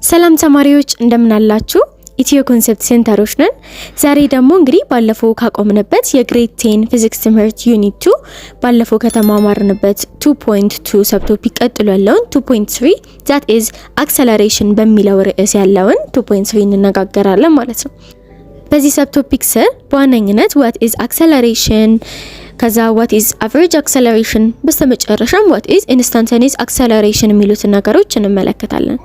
ሰላም ተማሪዎች እንደምን አላችሁ? ኢትዮ ኮንሰፕት ሴንተሮች ነን። ዛሬ ደግሞ እንግዲህ ባለፈው ካቆምንበት የግሬድ 10 ፊዚክስ ትምህርት ዩኒት 2 ባለፈው ከተማማርንበት 2.2 ሰብቶፒክ ቀጥሎ ያለውን 2.3 that is acceleration በሚለው ርዕስ ያለውን 2.3 እንነጋገራለን ማለት ነው። በዚህ ሰብቶፒክ ስር በዋነኝነት what is acceleration ከዛ what is average acceleration በስተመጨረሻም what is instantaneous acceleration የሚሉትን ነገሮች እንመለከታለን።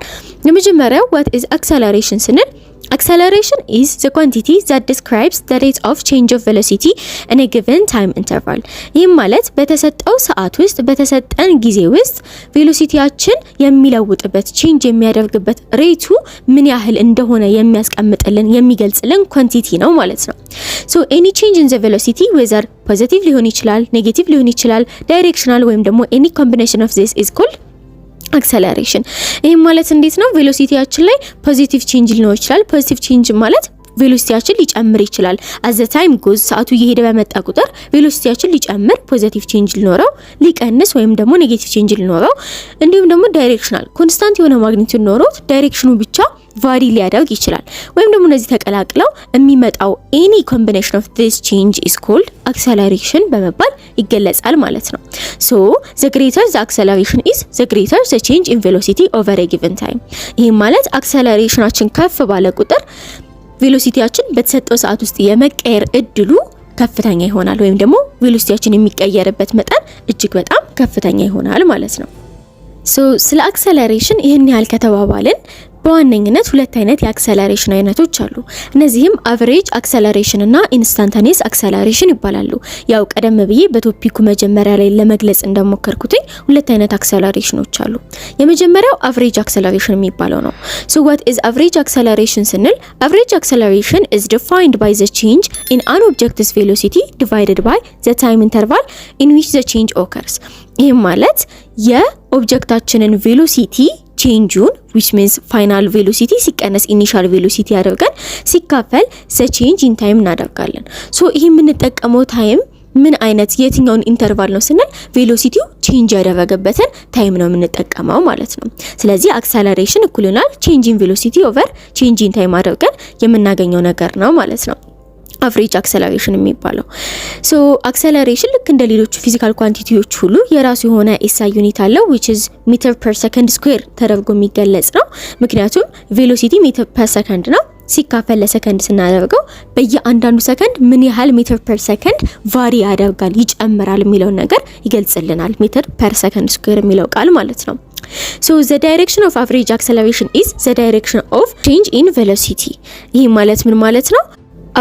የመጀመሪያው what is acceleration ስንል acceleration is the quantity that describes the rate of change of velocity in a given time interval። ይህ ማለት በተሰጠው ሰዓት ውስጥ በተሰጠን ጊዜ ውስጥ ቬሎሲቲያችን የሚለውጥበት ቼንጅ የሚያደርግበት ሬቱ ምን ያህል እንደሆነ የሚያስቀምጥልን የሚገልጽልን ኳንቲቲ ነው ማለት ነው። so any change in the velocity whether positive ሊሆን ይችላል ኔጌቲቭ ሊሆን ይችላል ዳይሬክሽናል ወይም ደግሞ any combination of this is called acceleration። ይሄ ማለት እንዴት ነው? ቬሎሲቲያችን ላይ ፖዚቲቭ ቼንጅ ሊኖር ይችላል። ፖዚቲቭ ቼንጅ ማለት ቬሎሲቲያችን ሊጨምር ይችላል። as the time goes ሰዓቱ እየሄደ በመጣ ቁጥር ቬሎሲቲያችን ሊጨምር ፖዚቲቭ ቼንጅ ሊኖረው፣ ሊቀንስ ወይም ደግሞ ኔጌቲቭ ቼንጅ ሊኖረው፣ እንዲሁም ደግሞ ዳይሬክሽናል ኮንስታንት የሆነ ማግኒቲዩድ ኖሮት ዳይሬክሽኑ ብቻ ቫሪ ሊያደርግ ይችላል። ወይም ደግሞ እነዚህ ተቀላቅለው የሚመጣው any combination of this change is called acceleration በመባል ይገለጻል ማለት ነው። so the greater the acceleration is the greater the change in velocity over a given time። ይሄ ማለት አክሰለሬሽናችን ከፍ ባለ ቁጥር ቬሎሲቲያችን በተሰጠው ሰዓት ውስጥ የመቀየር እድሉ ከፍተኛ ይሆናል ወይም ደግሞ ቬሎሲቲያችን የሚቀየርበት መጠን እጅግ በጣም ከፍተኛ ይሆናል ማለት ነው። so ስለ አክሰለሬሽን ይሄን ያህል ከተባባልን በዋነኝነት ሁለት አይነት የአክሰለሬሽን አይነቶች አሉ። እነዚህም አቨሬጅ አክሰለሬሽን እና ኢንስታንታኒየስ አክሰለሬሽን ይባላሉ። ያው ቀደም ብዬ በቶፒኩ መጀመሪያ ላይ ለመግለጽ እንደሞከርኩት ሁለት አይነት አክሰለሬሽኖች አሉ። የመጀመሪያው አቨሬጅ አክሰለሬሽን የሚባለው ነው። so what is average acceleration ስንል average acceleration is defined by the change in an object's velocity divided by the time interval in which the change occurs። ይህ ማለት የኦብጀክታችንን ቬሎሲቲ ቼንጁን which means final velocity ሲቀነስ initial velocity ያደርጋል ሲካፈል the change in time እናደርጋለን። so ይሄ የምንጠቀመው ታይም ምን አይነት የትኛውን ኢንተርቫል ነው ስንል ቬሎሲቲው ቼንጅ ያደረገበትን ታይም ነው የምንጠቀመው ማለት ነው። ስለዚህ አክሰለሬሽን እኩል ይሆናል change in velocity over change in time አድርገን የምናገኘው ነገር ነው ማለት ነው አቨሬጅ አክሰለሬሽን የሚባለው። so አክሰለሬሽን ልክ እንደ ሌሎች ፊዚካል ኳንቲቲዎች ሁሉ የራሱ የሆነ ኤስአይ ዩኒት አለው which is meter per second square ተደርጎ የሚገለጽ ነው። ምክንያቱም ቬሎሲቲ ሜትር ፐር ሰከንድ ነው ሲካፈል ለሰከንድ ስናደርገው በየአንዳንዱ ሰከንድ ምን ያህል ሜትር ፐር ሰከንድ ቫሪ ያደርጋል ይጨምራል የሚለውን ነገር ይገልጽልናል ሜትር ፐር ሰከንድ ስኩዌር የሚለው ቃል ማለት ነው። so the direction of average acceleration is the direction of change in velocity። ይህ ማለት ምን ማለት ነው?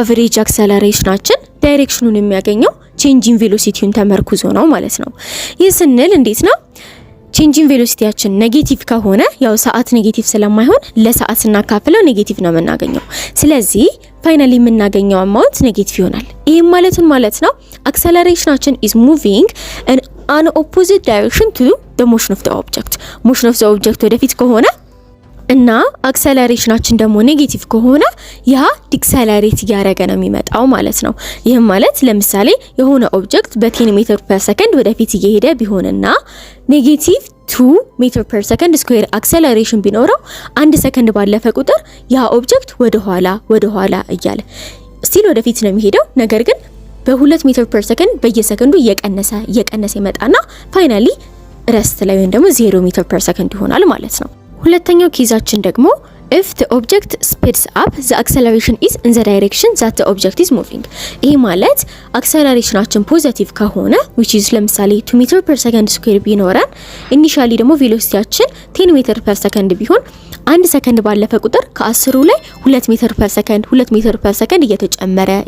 አቨሬጅ አክሰለሬሽናችን ዳይሬክሽኑን የሚያገኘው ቼንጅ ኢን ቬሎሲቲውን ተመርኩዞ ነው ማለት ነው። ይህ ስንል እንዴት ነው? ቼንጅ ኢን ቬሎሲቲያችን ኔጌቲቭ ከሆነ ያው ሰዓት ኔጌቲቭ ስለማይሆን ለሰዓት ስናካፍለው ኔጌቲቭ ነው የምናገኘው። ስለዚህ ፋይናሊ የምናገኘው አማውንት ኔጌቲቭ ይሆናል። ይሄ ማለት ነው አክሰለሬሽናችን is moving in an opposite direction to the motion of the object። motion of the object ወደፊት ከሆነ እና አክሰለሬሽናችን ደግሞ ኔጌቲቭ ከሆነ ያ ዲክሰለሬት እያደረገ ነው የሚመጣው ማለት ነው። ይህም ማለት ለምሳሌ የሆነ ኦብጀክት በ10 ሜትር ፐር ሰከንድ ወደፊት እየሄደ ቢሆንና ኔጌቲቭ 2 ሜትር ፐር ሰከንድ ስኩዌር አክሰለሬሽን ቢኖረው አንድ ሰከንድ ባለፈ ቁጥር ያ ኦብጀክት ወደ ኋላ እያለ ስቲል ወደፊት ነው የሚሄደው። ነገር ግን በ2 ሜትር ፐር ሰከንድ በየሰከንዱ እየቀነሰ ይመጣና ፋይናሊ ረስት ላይ ወይም ደግሞ 0 ሜትር ፐር ሰከንድ ይሆናል ማለት ነው። ሁለተኛው ኬዛችን ደግሞ if the object speeds up the acceleration is in the direction that the object is moving። ይሄ ማለት አክሰለሬሽናችን ፖዚቲቭ ከሆነ which is ለምሳሌ 2 ሜትር ፐር ሰከንድ ስኩዌር ቢኖረን ኢኒሺያሊ ደግሞ ቬሎሲቲያችን 10 ሜትር ፐር ሰከንድ ቢሆን አንድ ሰከንድ ባለፈ ቁጥር ከ10 ላይ 2 ሜትር ፐር ሰከንድ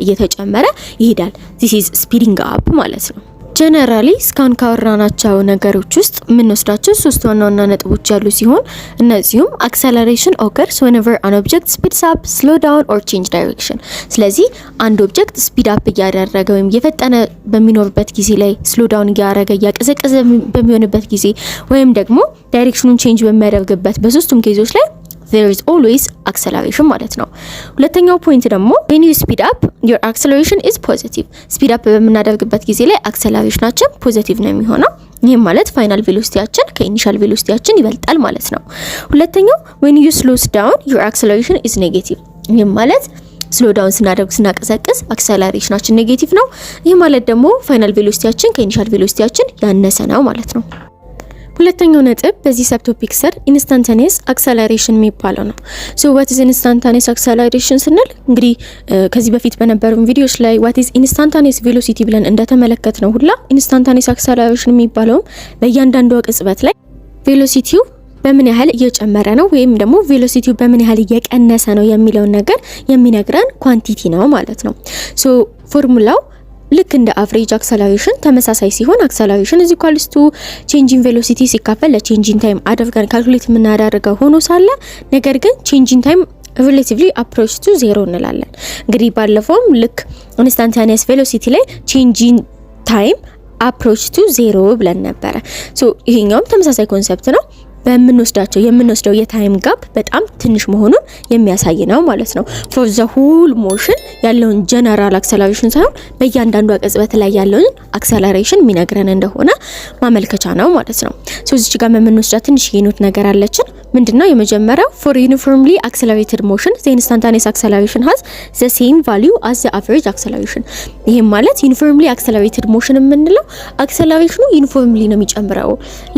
እየተጨመረ ይሄዳል። this is speeding up ማለት ነው። ጀነራሊ እስካሁን ካወራናቸው ነገሮች ውስጥ የምንወስዳቸው ሶስት ዋና ነጥቦች ያሉ ሲሆን እነዚህም acceleration occurs whenever an object speeds up, slow down or change direction። ስለዚህ አንድ ኦብጀክት ስፒድ አፕ እያደረገ ወይም የፈጠነ በሚኖርበት ጊዜ ላይ ስሎ ዳውን እያደረገ እያቀዘቀዘ በሚሆንበት ጊዜ ወይም ደግሞ ዳይሬክሽኑን ቼንጅ በሚያደርግበት በሶስቱም ኬዞች ላይ there is always acceleration ማለት ነው። ሁለተኛው ፖይንት ደግሞ when you speed up your acceleration is positive speed up በምናደርግበት ጊዜ ላይ አክሰለሬሽናችን ፖዚቲቭ ነው የሚሆነው። ይሄም ማለት ፋይናል ቬሎሲቲያችን ከኢኒሻል ቬሎሲቲያችን ይበልጣል ማለት ነው። ሁለተኛው when you slow down your acceleration is negative ይሄም ማለት ስሎ ዳውን ስናደርግ ስናቀዘቅዝ አክሰለሬሽናችን ኔጌቲቭ ነው። ይሄ ማለት ደግሞ ፋይናል ቬሎሲቲያችን ከኢኒሻል ቬሎሲቲያችን ያነሰ ነው ማለት ነው። ሁለተኛው ነጥብ በዚህ ሰብ ቶፒክ ስር ኢንስታንታኒየስ አክሰለሬሽን የሚባለው ነው። ሶ what is instantaneous acceleration ስንል እንግዲህ ከዚህ በፊት በነበሩ ቪዲዮዎች ላይ what is instantaneous velocity ብለን እንደተመለከትነው ሁላ ኢንስታንታኒየስ አክሰለሬሽን የሚባለው በእያንዳንዱ ቅጽበት ላይ ቬሎሲቲው በምን ያህል እየጨመረ ነው ወይም ደግሞ ቬሎሲቲው በምን ያህል እየቀነሰ ነው የሚለውን ነገር የሚነግረን ኳንቲቲ ነው ማለት ነው። ሶ ፎርሙላው ልክ እንደ አቨሬጅ አክሰለሬሽን ተመሳሳይ ሲሆን አክሰለሬሽን is equals to change in velocity ሲካፈል ለቼንጅ ኢን ታይም አድርገን ካልኩሌት የምናደርገው ሆኖ ሳለ ነገር ግን ቼንጅ ኢን ታይም relatively approach to 0 እንላለን። እንግዲህ ባለፈውም ልክ instantaneous velocity ላይ change in time approach to 0 ብለን ነበረ። ሶ ይሄኛውም ተመሳሳይ ኮንሰፕት ነው። የምንወስደው የታይም ጋፕ በጣም ትንሽ መሆኑን የሚያሳይ ነው ማለት ነው። for the whole motion ያለውን ጀነራል አክሰለሬሽን ሳይሆን በእያንዳንዱ ቅጽበት ላይ ያለውን አክሰለሬሽን የሚነግረን እንደሆነ ማመልከቻ ነው ማለት ነው። ሶ እዚህ ጋር የምንወስዳት ትንሽ የኖት ነገር አለችን። ምንድነው የመጀመሪያው for uniformly accelerated motion the instantaneous acceleration has the same value as the average acceleration ይሄም ማለት uniformly accelerated motion የምንለው አክሰለሬሽኑ ዩኒፎርምሊ ነው የሚጨምረው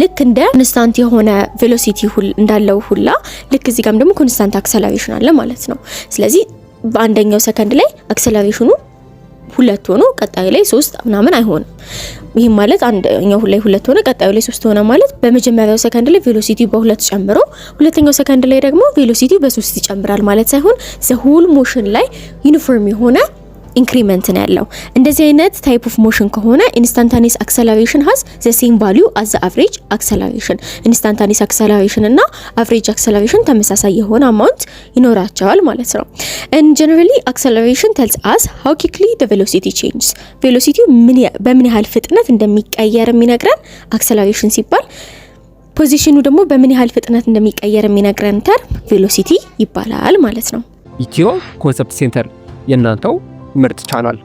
ልክ እንደ ኮንስታንት የሆነ ቬሎሲቲ እንዳለው ሁላ ልክ እዚህ ጋርም ደግሞ ኮንስታንት አክሰለሬሽን አለ ማለት ነው። ስለዚህ በአንደኛው ሰከንድ ላይ አክሰለሬሽኑ 2 ሆኖ ቀጣዩ ላይ 3 ምናምን አይሆንም። ይሄ ማለት አንደኛው ላይ 2 ሆነ ቀጣዩ ላይ 3 ሆነ ማለት በመጀመሪያው ሰከንድ ላይ ቬሎሲቲው በ2 ጨምሮ ሁለተኛው ሰከንድ ላይ ደግሞ ቬሎሲቲው በ3 ይጨምራል ማለት ሳይሆን the whole motion ላይ ዩኒፎርም የሆነ ኢንክሪመንት ነው ያለው። እንደዚህ አይነት ታይፕ ኦፍ ሞሽን ከሆነ ኢንስታንታኒየስ አክሰለሬሽን has the same value as the average acceleration ኢንስታንታኒየስ አክሰለሬሽን እና አቨሬጅ አክሰለሬሽን ተመሳሳይ የሆነ አማውንት ይኖራቸዋል ማለት ነው። and generally acceleration tells us how quickly the velocity changes ቬሎሲቲው በምን ያህል ፍጥነት እንደሚቀየር የሚነግረን አክሰለሬሽን ሲባል ፖዚሽኑ ደግሞ በምን ያህል ፍጥነት እንደሚቀየር የሚነግረን ተርም ቬሎሲቲ ይባላል ማለት ነው። ኢትዮ ኮንሰፕት ሴንተር የእናንተው ምርጥ ቻናል